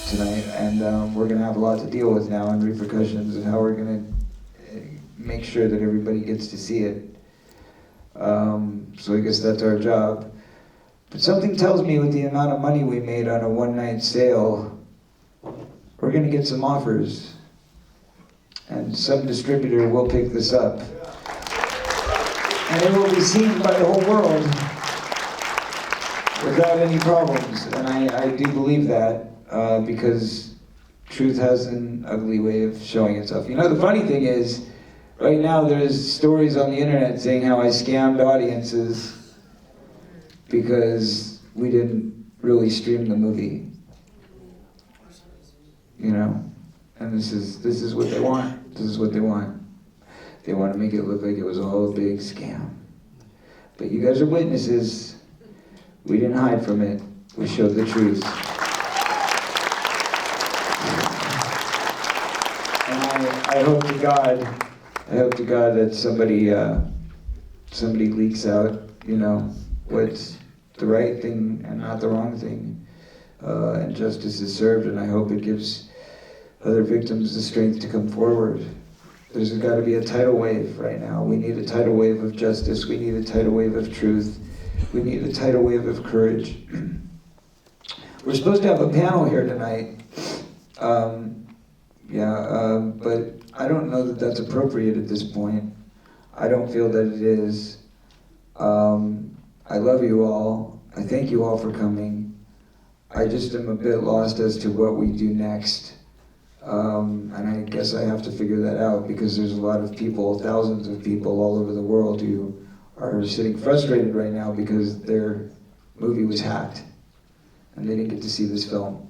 tonight, and we're going to have a lot to deal with now and repercussions and how we're going to make sure that everybody gets to see it. So I guess that's our job. But something tells me with the amount of money we made on a one-night sale, we're going to get some offers. And some distributor will pick this up. And it will be seen by the whole world without any problems. And I do believe that because truth has an ugly way of showing itself. You know, the funny thing is, right now there's stories on the internet saying how I scammed audiences because we didn't really stream the movie. You know? And this is what they want. This is what they want. They want to make it look like it was all a big scam. But you guys are witnesses. We didn't hide from it. We showed the truth. And I hope to God that somebody leaks out, you know, what's the right thing and not the wrong thing. And justice is served, and I hope it gives other victims the strength to come forward. There's got to be a tidal wave right now. We need a tidal wave of justice. We need a tidal wave of truth. We need a tidal wave of courage. We're supposed to have a panel here tonight. But I don't know that that's appropriate at this point. I don't feel that it is. I love you all. I thank you all for coming. I just am a bit lost as to what we do next. And I guess I have to figure that out because there's a lot of people, thousands of people all over the world who are sitting frustrated right now because their movie was hacked and they didn't get to see this film.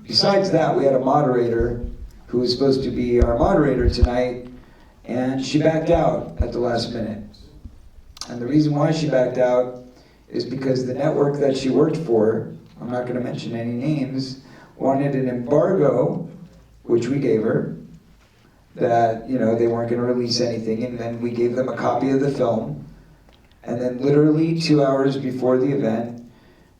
Besides that, we had a moderator who was supposed to be our moderator tonight, and she backed out at the last minute. And the reason why she backed out is because the network that she worked for, I'm not going to mention any names, wanted an embargo, which we gave her, that, you know, they weren't going to release anything, and then we gave them a copy of the film, and then literally 2 hours before the event,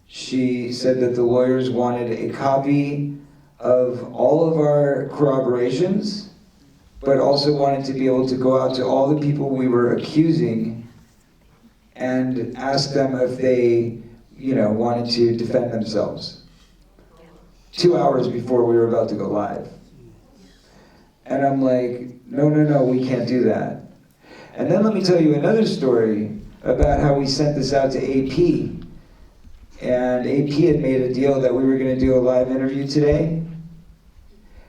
she said that the lawyers wanted a copy of all of our corroborations, but also wanted to be able to go out to all the people we were accusing and ask them if they, you know, wanted to defend themselves. 2 hours before we were about to go live. And I'm like, no, we can't do that. And then let me tell you another story about how we sent this out to AP. And AP had made a deal that we were going to do a live interview today.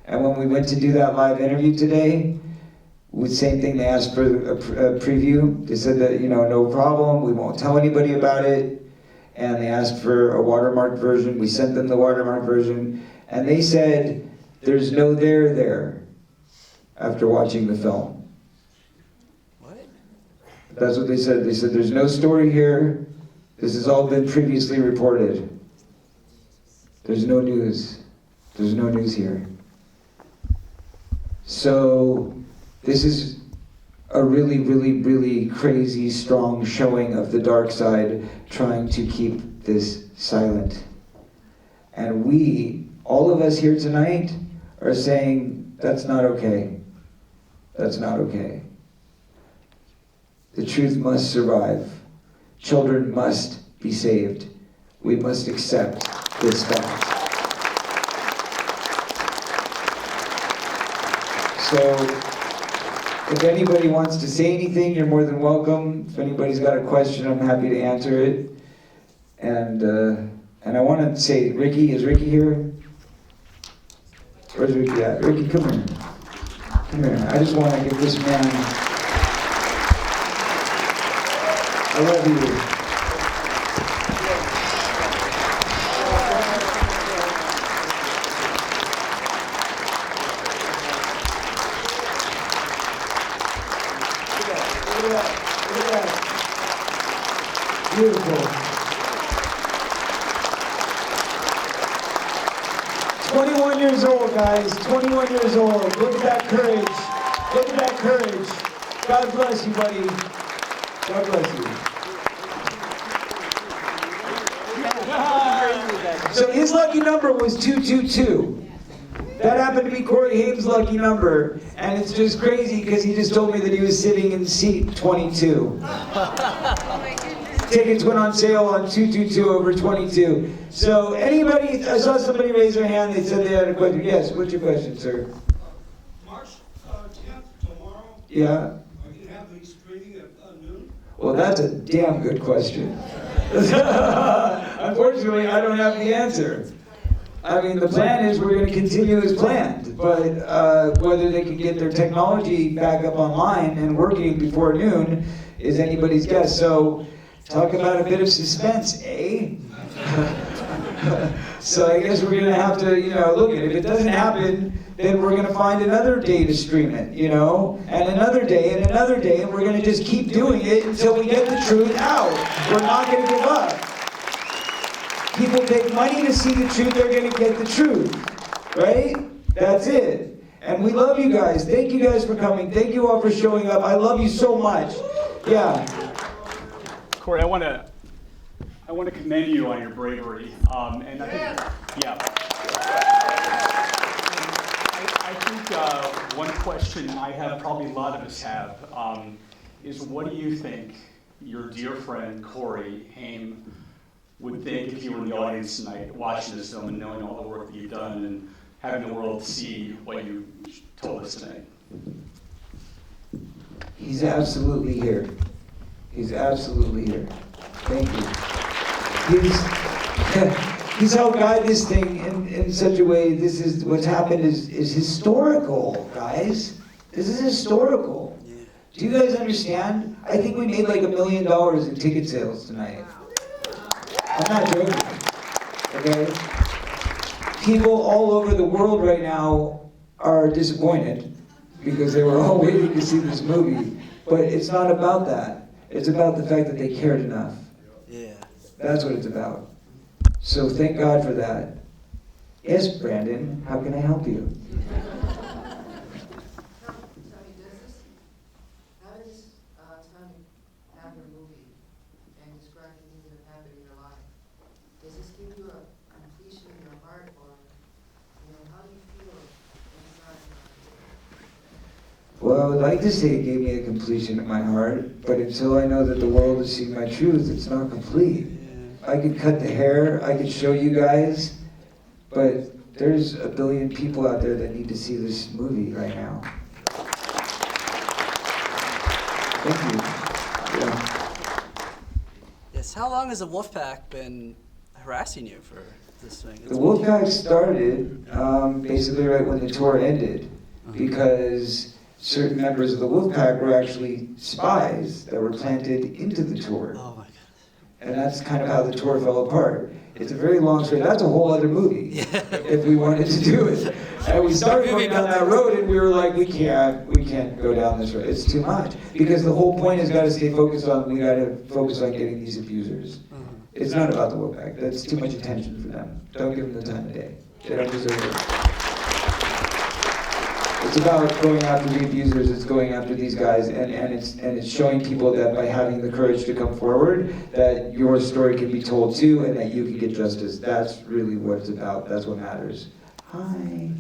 And when we went to do that live interview today, same thing, they asked for a preview. They said that, you know, no problem, we won't tell anybody about it. And they asked for a watermarked version. We sent them the watermarked version. And they said, there's no there after watching the film. What? That's what they said. They said, there's no story here. This has all been previously reported. There's no news. There's no news here. So this is a really, really, really crazy, strong showing of the dark side trying to keep this silent. And we, all of us here tonight, are saying, that's not okay. That's not okay. The truth must survive. Children must be saved. We must accept this fact. So, if anybody wants to say anything, you're more than welcome. If anybody's got a question, I'm happy to answer it. And I want to say, Ricky, is Ricky here? Where's Ricky at? Ricky, come here. Come here. I just want to give this man, I love you. Beautiful. 21 years old, guys. 21 years old. Look at that courage. Look at that courage. God bless you, buddy. God bless you. So his lucky number was 222. That happened to be Corey Haim's lucky number, and it's just crazy because he just told me that he was sitting in seat 22. Tickets went on sale on 222 over 22. So anybody, I saw somebody raise their hand, they said they had a question. Yes, what's your question, sir? March 10th, tomorrow. Yeah? Are you going to have the screening at noon? Well, that's a damn good question. Unfortunately, I don't have the answer. I mean, the plan is we're going to continue as planned, but whether they can get their technology back up online and working before noon is anybody's guess. So, talk about a bit of suspense, eh? So I guess we're going to have to, look at it. If it doesn't happen, then we're going to find another day to stream it, and another day, and another day, and we're going to just keep doing it until we get the truth out. We're not going to give up. People take money to see the truth, they're going to get the truth, right? That's it. And we love you guys. Thank you guys for coming. Thank you all for showing up. I love you so much. Yeah. Corey, I want to commend you on your bravery. And I think, I think one question I have, probably a lot of us have, is what do you think your dear friend Corey Haim would think if you were in the audience tonight, watching this film and knowing all the work that you've done and having the world see what you told us tonight? He's absolutely here. He's absolutely here. Thank you. He's helped guide this thing in such a way. This is what's happened is historical, guys. This is historical. Do you guys understand? I think we made like $1 million in ticket sales tonight. I'm not joking. Okay? People all over the world right now are disappointed because they were all waiting to see this movie. But it's not about that. It's about the fact that they cared enough. Yeah. That's what it's about. So thank God for that. Yes, Brandon, how can I help you? Does this give you a completion in your heart, or, how do you feel inside? Well, I would like to say it gave me a completion in my heart, but until I know that the world has seen my truth, it's not complete. I could cut the hair, I could show you guys, but there's 1 billion people out there that need to see this movie right now. Thank you. Yeah. Yes. How long has the Wolfpack been harassing you for this thing? The Wolfpack started basically right when the tour ended, because certain members of the Wolfpack were actually spies that were planted into the tour. Oh my God. And that's kind of how the tour fell apart. It's a very long story. That's a whole other movie, if we wanted to do it. And we started going down that road, and we were like, we can't go down this road. It's too much. Because the whole point is got to stay focused on, we got to focus on getting these abusers. It's not about the Wolfpack. That's too much attention for them. Don't give them the time of day. They don't deserve it. It's about going after the abusers. It's going after these guys, and it's showing people that by having the courage to come forward, that your story can be told too, and that you can get justice. That's really what it's about. That's what matters. Hi.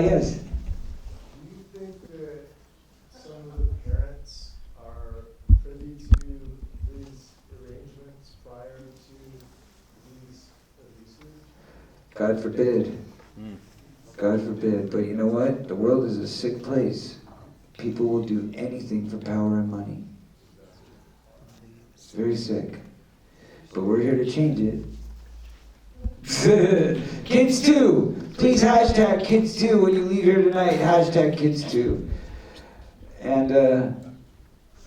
Yes. Do you think that some of the parents are privy to these arrangements prior to these abuses? God forbid. God forbid. But you know what? The world is a sick place. People will do anything for power and money. It's very sick. But we're here to change it. Kids too! Please hashtag kids too when you leave here tonight. Hashtag kids too. And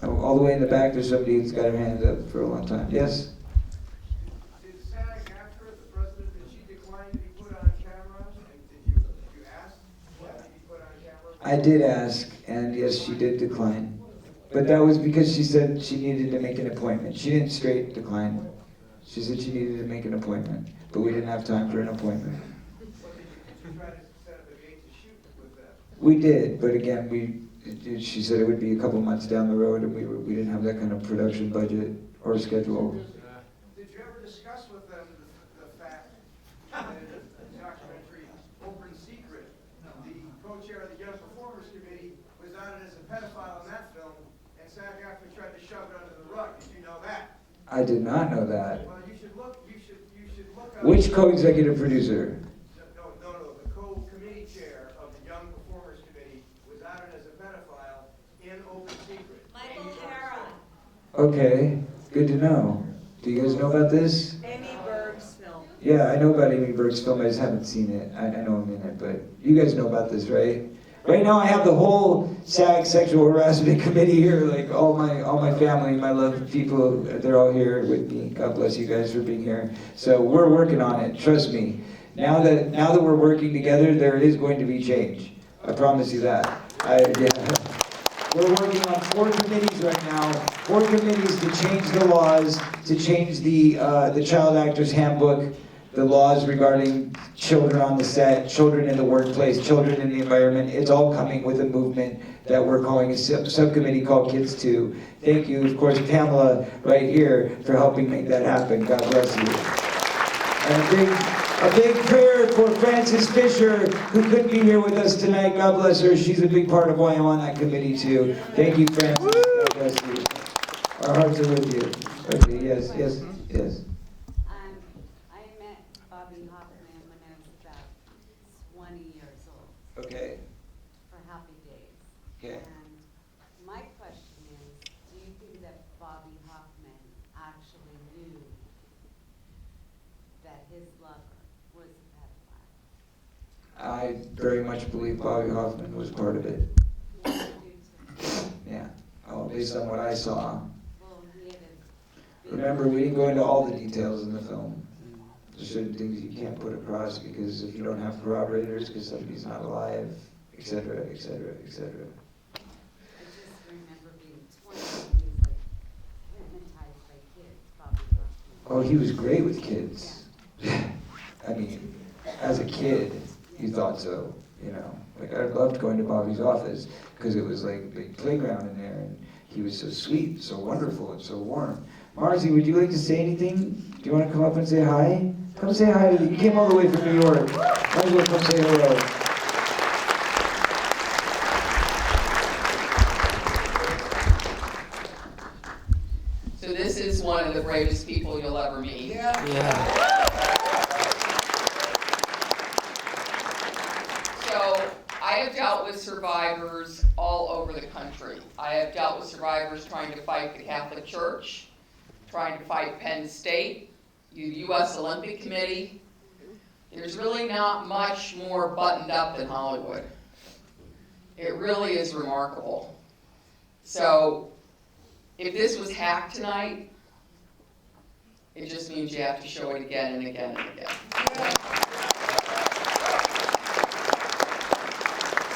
all the way in the back there's somebody who's got her hands up for a long time. Yes? Did SAG ask her, the president, did she decline to be put on camera? And did you ask to be put on camera? I did ask, and yes, she did decline. But that was because she said she needed to make an appointment. She didn't straight decline. She said she needed to make an appointment, but we didn't have time for an appointment. Did you try to set up a date to shoot with them? We did, but again, she said it would be a couple months down the road, and we didn't have that kind of production budget or schedule. Did you ever discuss shove it under the rug. Did you know that? I did not know that. Well, you should look up. Which co-executive producer? No, the co-committee chair of the Young Performers Committee was outed as a pedophile in open secret. Michael Hara. Okay, good to know. Do you guys know about this? Amy Berg's film. Yeah, I know about Amy Berg's film. I just haven't seen it. I know I'm in it, but you guys know about this, right? Right now, I have the whole SAG sexual harassment committee here. Like all my family, my loved people, they're all here with me. God bless you guys for being here. So we're working on it. Trust me. Now that we're working together, there is going to be change. I promise you that. We're working on 4 committees right now. 4 committees to change the laws, to change the Child Actors Handbook, the laws regarding children on the set, children in the workplace, children in the environment. It's all coming with a movement that we're calling a subcommittee called Kids 2. Thank you, of course, Pamela, right here, for helping make that happen. God bless you. And a big prayer for Frances Fisher, who couldn't be here with us tonight. God bless her. She's a big part of why I'm on that committee, too. Thank you, Frances. God bless you. Our hearts are with you. Okay, yes. I met Bobby Hoffman when I was about 20 years old Okay. for Happy Days. Okay. And my question is, do you think that Bobby Hoffman actually knew that his lover was a pedophile? I very much believe Bobby Hoffman was part of it. Yeah, I do too. Yeah. Oh, based on what I saw. Well, he had a Remember, we didn't go into all the details in the film. There's certain things you can't put across because if you don't have corroborators, because somebody's not alive, etc., etc., etc. I just remember being 20 and he was like hypnotized by kids, Bobby Hoffman. Oh, he was great with kids. I mean, as a kid, you thought so, you know. Like, I loved going to Bobby's office because it was like a big playground in there, and he was so sweet, so wonderful, and so warm. Marcy, would you like to say anything? Do you want to come up and say hi? Come say hi to you. You came all the way from New York. Might as well come say hello. So this is one of the bravest people you'll ever meet. Yeah. So I have dealt with survivors all over the country. I have dealt with survivors trying to fight the Catholic Church, trying to fight Penn State, the U.S. Olympic Committee. There's really not much more buttoned up than Hollywood. It really is remarkable. So if this was hacked tonight, it just means you have to show it again and again and again.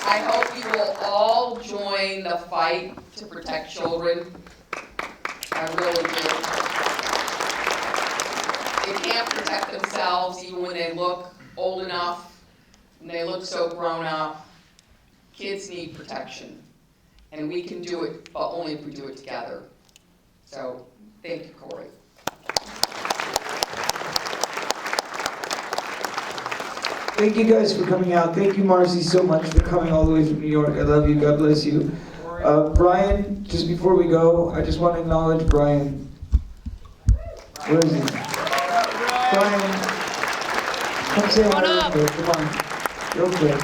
I hope you will all join the fight to protect children. I really do. They can't protect themselves even when they look old enough, and they look so grown up. Kids need protection. And we can do it, but only if we do it together. So, thank you, Corey. Thank you guys for coming out. Thank you, Marcy, so much for coming all the way from New York. I love you. God bless you. Brian, just before we go, I just want to acknowledge Brian. Where is he? Brian, come say hi. Come on, real quick.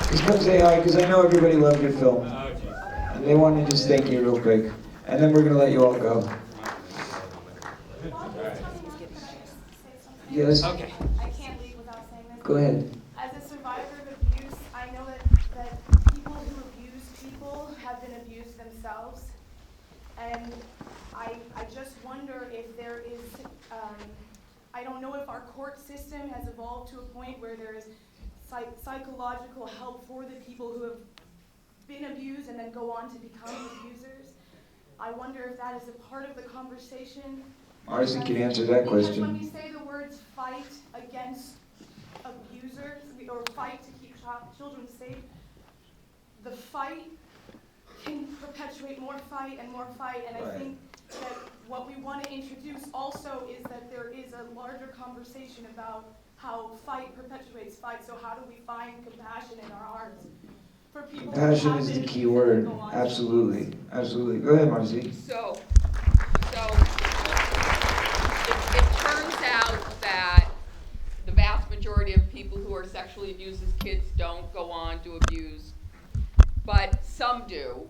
Just come say hi, because I know everybody loved your film. And they want to just thank you real quick. And then we're going to let you all go. Yes? Okay. I can't leave without saying this. Go ahead. As a survivor of abuse, I know that people who abuse people have been abused themselves. And I just wonder if there is, I don't know if our court system has evolved to a point where there is psychological help for the people who have been abused and then go on to become abusers. I wonder if that is a part of the conversation. Marcy can answer that Because when question. we say the words fight against abusers, or fight to keep children safe, the fight can perpetuate more fight, and I Right. think that what we want to introduce also is that there is a larger conversation about how fight perpetuates fight. So how do we find compassion in our hearts for people who Compassion have is been the key abused and word. go on to Absolutely. Absolutely. Go ahead, Marcy. So, So it turns out that the vast majority of people who are sexually abused as kids don't go on to abuse, but some do.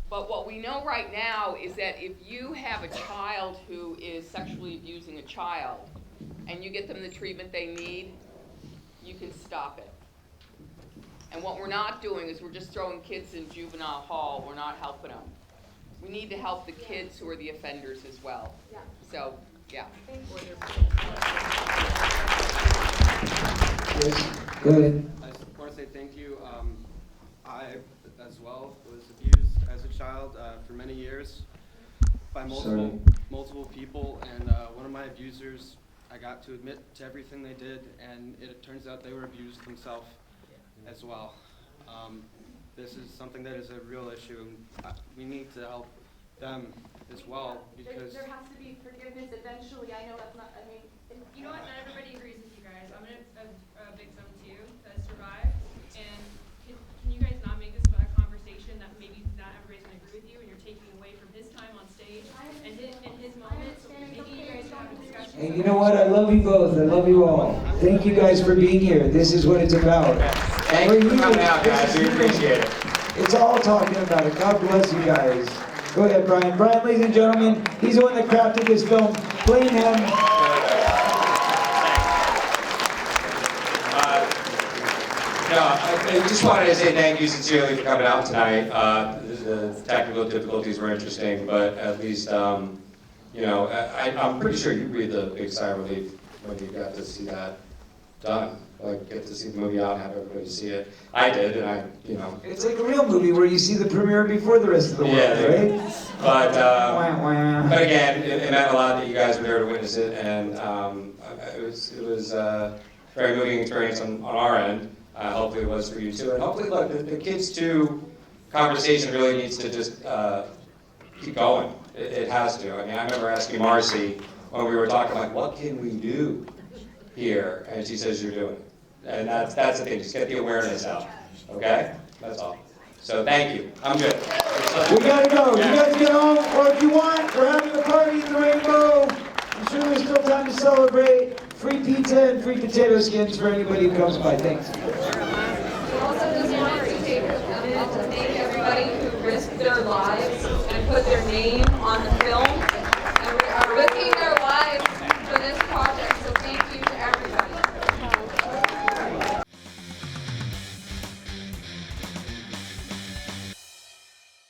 But what we know right now is that if you have a child who is sexually abusing a child and you get them the treatment they need, you can stop it. And what we're not doing is we're just throwing kids in juvenile hall. We're not helping them. We need to help the kids who are the offenders as well. Yeah. So, yeah. Yes, go ahead. I just want to say thank you. I, as well, was abused as a child for many years by multiple people, and one of my abusers, I got to admit to everything they did, and it turns out they were abused themselves as well. This is something that is a real issue, and we need to help them as well, because There has to be forgiveness eventually. I know that's not, I mean, You know what, not everybody agrees with you guys. I'm a victim too that survived, and can you guys not make this about a conversation that maybe not everybody's gonna agree with you, and you're taking away from his time on stage and his moment, so maybe you guys can have a discussion. And you know what? I love you both. I love you all. Thank you guys for being here. This is what it's about. Thank you for coming out, guys. We appreciate it. It's all talking about it. God bless you guys. Go ahead, Brian. Brian, ladies and gentlemen, he's the one that crafted this film. Blame him. I just wanted to say thank you sincerely for coming out tonight. The technical difficulties were interesting, but at least, you know, I'm pretty sure you breathed a big sigh of relief when you got to see that done. Like, get to see the movie out and have everybody see it. I did, and you know. It's like a real movie where you see the premiere before the rest of the world, right? But again, it meant a lot that you guys were there to witness it, and it was a very moving experience on our end. Hopefully it was for you too, and hopefully, look, the kids too conversation really needs to just keep going. It has to. I mean, I remember asking Marcy when we were talking, like, what can we do here? And she says, you're doing it. And that's the thing, just get the awareness out, okay? That's all. So thank you, I'm good. We gotta go. You guys get home, or if you want, we're having a party in the Rainbow. I'm sure there's still time to celebrate. Free pizza and free potato skins for anybody who comes by. Thanks. Also, just wanted to take a minute to thank everybody who risked their lives and put their name on the film.